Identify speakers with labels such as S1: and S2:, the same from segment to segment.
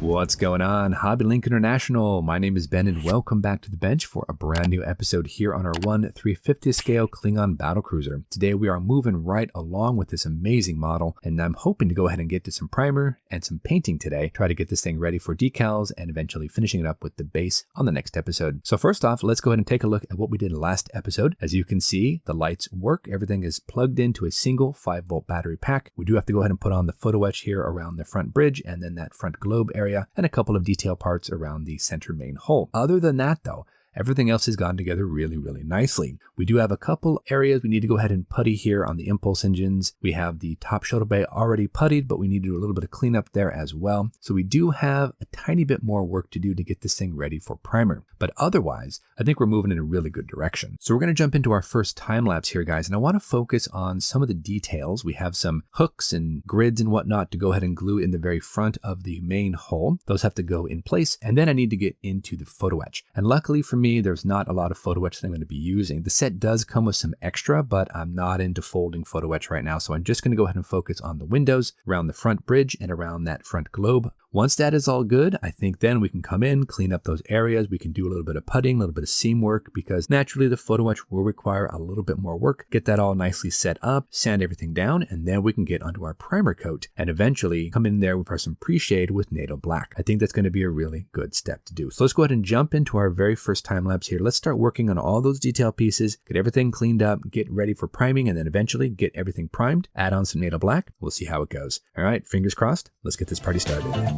S1: What's going on, Hobby Link International? My name is Ben and welcome back to the bench for a brand new episode here on our 1/350th scale Klingon battlecruiser. Today we are moving right along with this amazing model, and I'm hoping to go ahead and get to some primer and some painting today, try to get this thing ready for decals and eventually finishing it up with the base on the next episode. So first off, let's go ahead and take a look at what we did last episode. As you can see, the lights work. Everything is plugged into a single 5-volt battery pack. We do have to go ahead and put on the photo etch here around the front bridge and then that front globe area, and a couple of detail parts around the center main hull. Other than that though, everything else has gone together really nicely. We do have a couple areas we need to go ahead and putty here on the impulse engines. We have the top shuttle bay already puttied, but we need to do a little bit of cleanup there as well. So we do have a tiny bit more work to do to get this thing ready for primer. But otherwise, I think we're moving in a really good direction. So we're going to jump into our first time lapse here, guys, and I want to focus on some of the details. We have some hooks and grids and whatnot to go ahead and glue in the very front of the main hull. Those have to go in place, and then I need to get into the photo etch. And luckily for me, there's not a lot of photo etch that I'm going to be using. The set does come with some extra, but I'm not into folding photo etch right now, so I'm just going to go ahead and focus on the windows, around the front bridge, and around that front globe. Once that is all good, I think then we can come in, clean up those areas. We can do a little bit of putting, a little bit of seam work, because naturally the photo etch will require a little bit more work. Get that all nicely set up, sand everything down, and then we can get onto our primer coat and eventually come in there for some pre-shade with NATO Black. I think that's going to be a really good step to do. So let's go ahead and jump into our very first time lapse here. Let's start working on all those detail pieces, get everything cleaned up, get ready for priming, and then eventually get everything primed, add on some NATO Black. We'll see how it goes. All right, fingers crossed. Let's get this party started.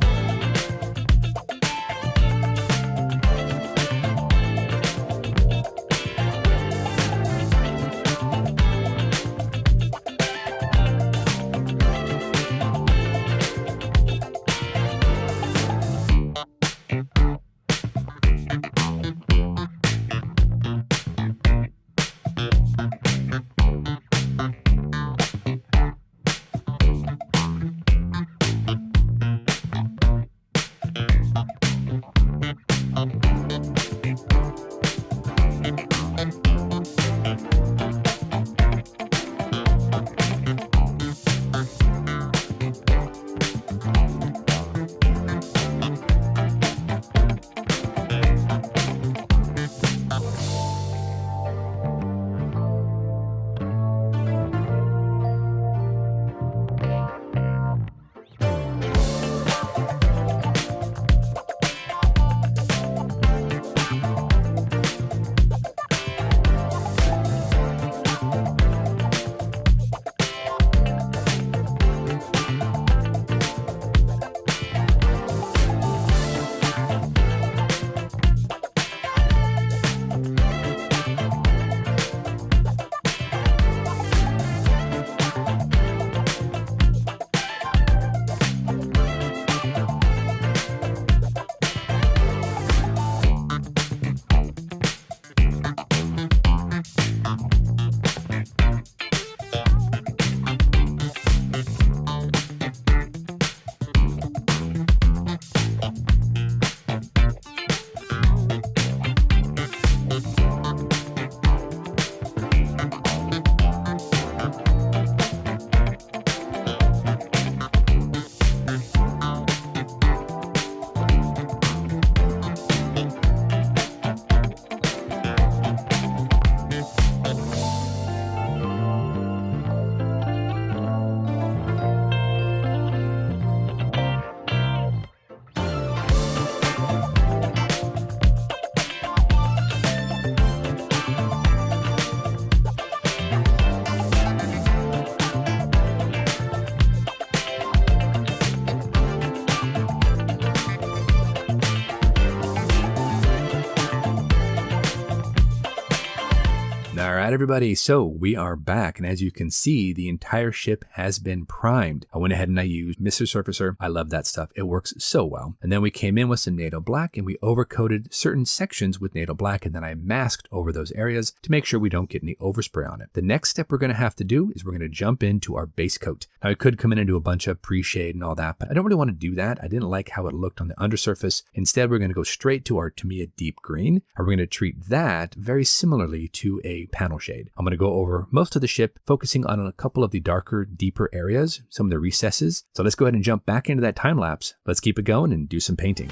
S1: Alright everybody, so we are back, and as you can see, the entire ship has been primed. I went ahead and I used Mr. Surfacer. I love that stuff. It works so well. And then we came in with some NATO Black and we overcoated certain sections with NATO Black, and then I masked over those areas to make sure we don't get any overspray on it. The next step we're going to have to do is we're going to jump into our base coat. Now I could come in and do a bunch of pre-shade and all that, but I don't really want to do that. I didn't like how it looked on the undersurface. Instead, we're going to go straight to our Tamiya deep green, and we're going to treat that very similarly to a panel final shade. I'm going to go over most of the ship, focusing on a couple of the darker, deeper areas, some of the recesses. So let's go ahead and jump back into that time lapse. Let's keep it going and do some painting.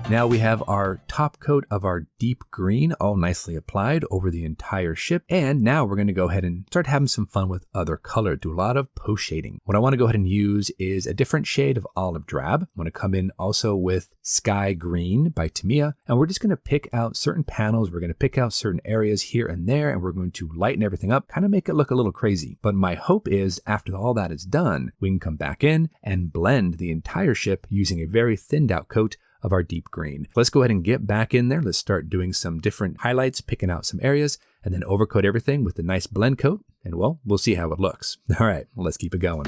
S1: Now we have our top coat of our deep green all nicely applied over the entire ship. And now we're going to go ahead and start having some fun with other color, do a lot of post shading. What I want to go ahead and use is a different shade of olive drab. I'm going to come in also with Sky Green by Tamiya. And we're just going to pick out certain panels. We're going to pick out certain areas here and there, and we're going to lighten everything up, kind of make it look a little crazy. But my hope is after all that is done, we can come back in and blend the entire ship using a very thinned out coat of our deep green. Let's go ahead and get back in there. Let's start doing some different highlights, picking out some areas, and then overcoat everything with a nice blend coat. And well, we'll see how it looks. All right, well, let's keep it going.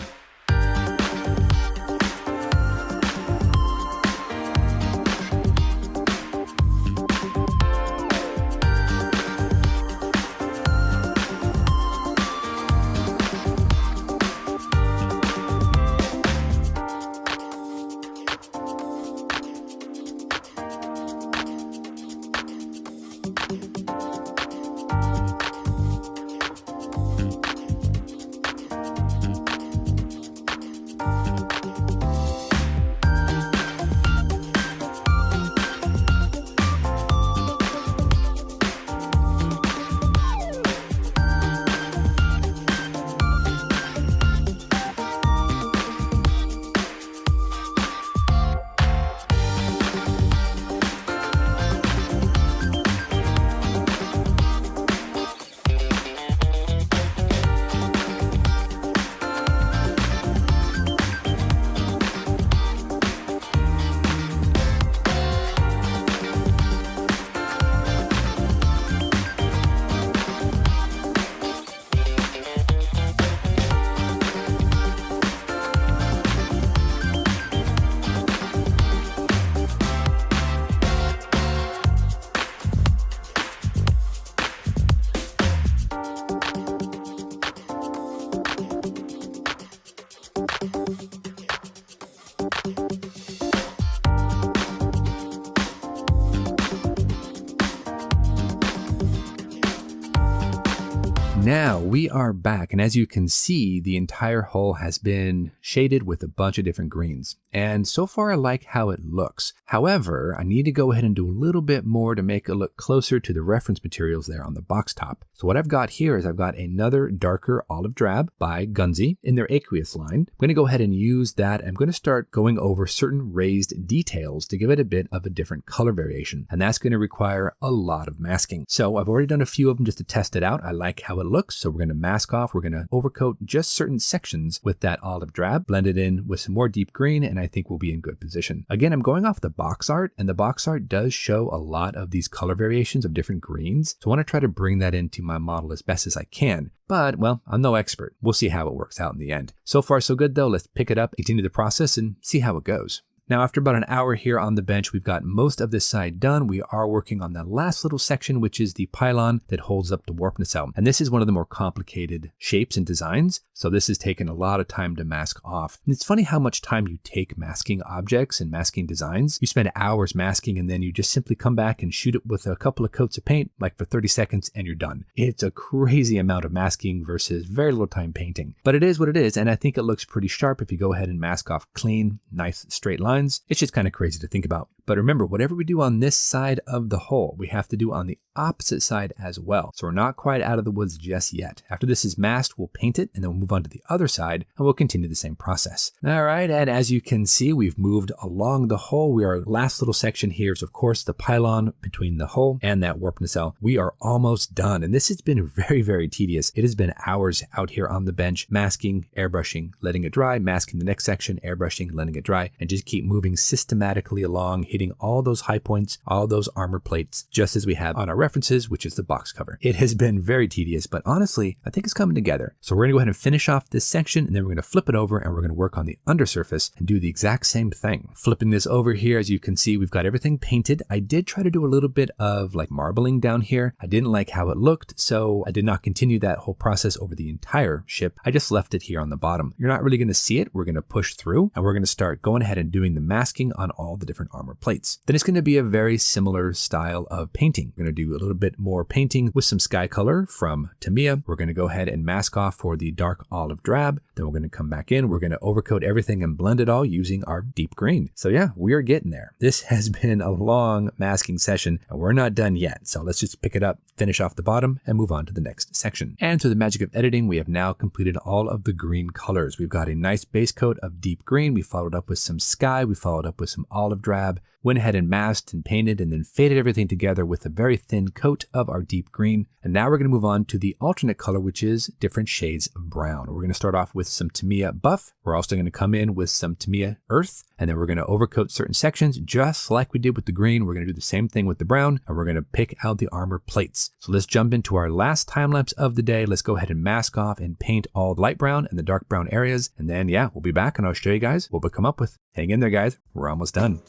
S1: Now we are back, and as you can see, the entire hull has been shaded with a bunch of different greens. And so far I like how it looks. However, I need to go ahead and do a little bit more to make it look closer to the reference materials there on the box top. So what I've got here is I've got another darker olive drab by Gunzi in their aqueous line. I'm going to go ahead and use that. I'm going to start going over certain raised details to give it a bit of a different color variation. And that's going to require a lot of masking. So I've already done a few of them just to test it out. I like how it looks. So we're going to mask off. We're going to overcoat just certain sections with that olive drab, blend it in with some more deep green, and I think we'll be in good position. Again, I'm going off the box art, and the box art does show a lot of these color variations of different greens. So I want to try to bring that into my model as best as I can. But, well, I'm no expert. We'll see how it works out in the end. So far, so good, though. Let's pick it up, continue the process, and see how it goes. Now, after about an hour here on the bench, we've got most of this side done. We are working on that last little section, which is the pylon that holds up the warp nacelle. And this is one of the more complicated shapes and designs. So this has taken a lot of time to mask off. And it's funny how much time you take masking objects and masking designs. You spend hours masking, and then you just simply come back and shoot it with a couple of coats of paint, like for 30 seconds, and you're done. It's a crazy amount of masking versus very little time painting. But it is what it is, and I think it looks pretty sharp if you go ahead and mask off clean, nice straight lines. It's just kind of crazy to think about. But remember, whatever we do on this side of the hull, we have to do on the opposite side as well. So we're not quite out of the woods just yet. After this is masked, we'll paint it and then we'll move on to the other side and we'll continue the same process. All right, and as you can see, we've moved along the hull. Our last little section here is, of course, the pylon between the hull and that warp nacelle. We are almost done, and this has been very, very tedious. It has been hours out here on the bench, masking, airbrushing, letting it dry, masking the next section, airbrushing, letting it dry, and just keep moving systematically along, hitting all those high points, all those armor plates, just as we have on our references, which is the box cover. It has been very tedious, but honestly, I think it's coming together. So we're gonna go ahead and finish off this section, and then we're gonna flip it over and we're gonna work on the undersurface and do the exact same thing. Flipping this over here, as you can see, we've got everything painted. I did try to do a little bit of like marbling down here. I didn't like how it looked, so I did not continue that whole process over the entire ship. I just left it here on the bottom. You're not really gonna see it. We're gonna push through and we're gonna start going ahead and doing the masking on all the different armor plates. Then it's gonna be a very similar style of painting. We're gonna do a little bit more painting with some sky color from Tamiya. We're gonna go ahead and mask off for the dark olive drab. Then we're gonna come back in. We're gonna overcoat everything and blend it all using our deep green. So yeah, we are getting there. This has been a long masking session and we're not done yet. So let's just pick it up, finish off the bottom and move on to the next section. And through the magic of editing, we have now completed all of the green colors. We've got a nice base coat of deep green. We followed up with some sky. We followed up with some olive drab, went ahead and masked and painted and then faded everything together with a very thin coat of our deep green. And now we're going to move on to the alternate color, which is different shades of brown. We're going to start off with some Tamiya buff. We're also going to come in with some Tamiya earth, and then we're going to overcoat certain sections just like we did with the green. We're going to do the same thing with the brown, and we're going to pick out the armor plates. So let's jump into our last time lapse of the day. Let's go ahead and mask off and paint all the light brown and the dark brown areas. And then yeah, we'll be back and I'll show you guys what we come up with. Hang in there, guys. We're almost done.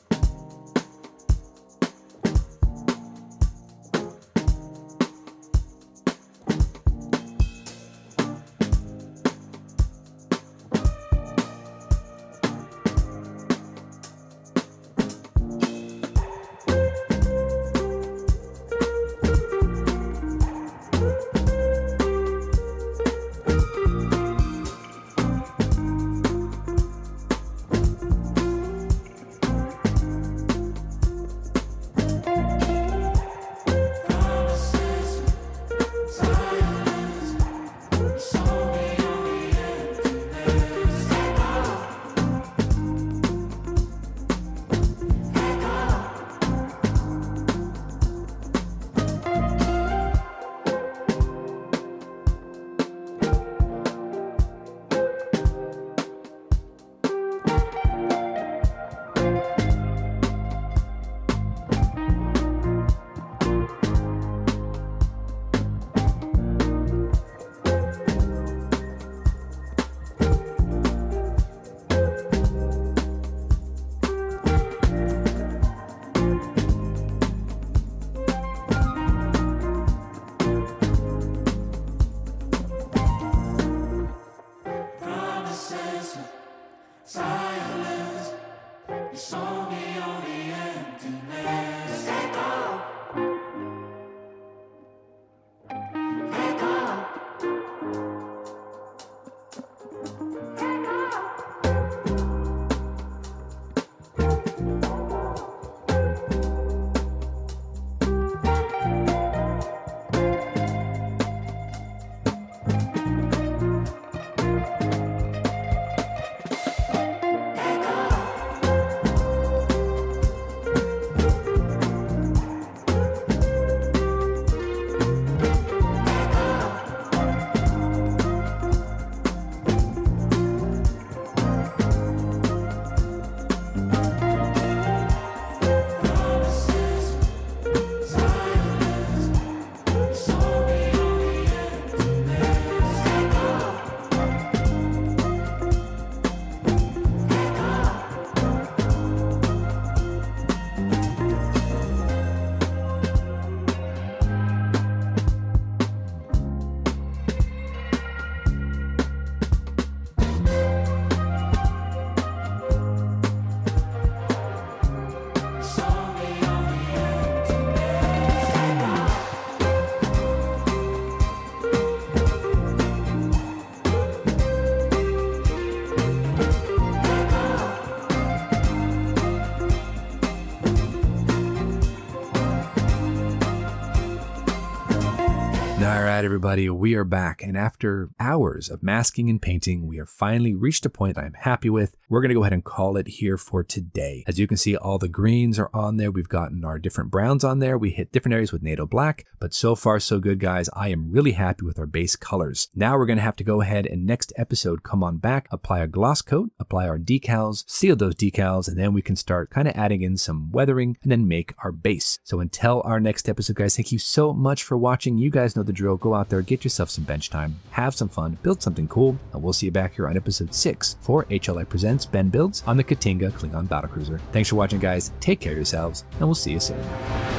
S1: All right, everybody, we are back. And after hours of masking and painting, we have finally reached a point I'm happy with. We're going to go ahead and call it here for today. As you can see, all the greens are on there. We've gotten our different browns on there. We hit different areas with NATO Black, but so far so good, guys. I am really happy with our base colors. Now we're going to have to go ahead and next episode, come on back, apply a gloss coat, apply our decals, seal those decals, and then we can start kind of adding in some weathering and then make our base. So until our next episode, guys, thank you so much for watching. You guys know the drill. Go out there, get yourself some bench time, have some fun, build something cool, and we'll see you back here on episode 6 for HLI Presents Ben Builds on the Ktinga Klingon Battlecruiser. Thanks for watching, guys. Take care of yourselves, and we'll see you soon.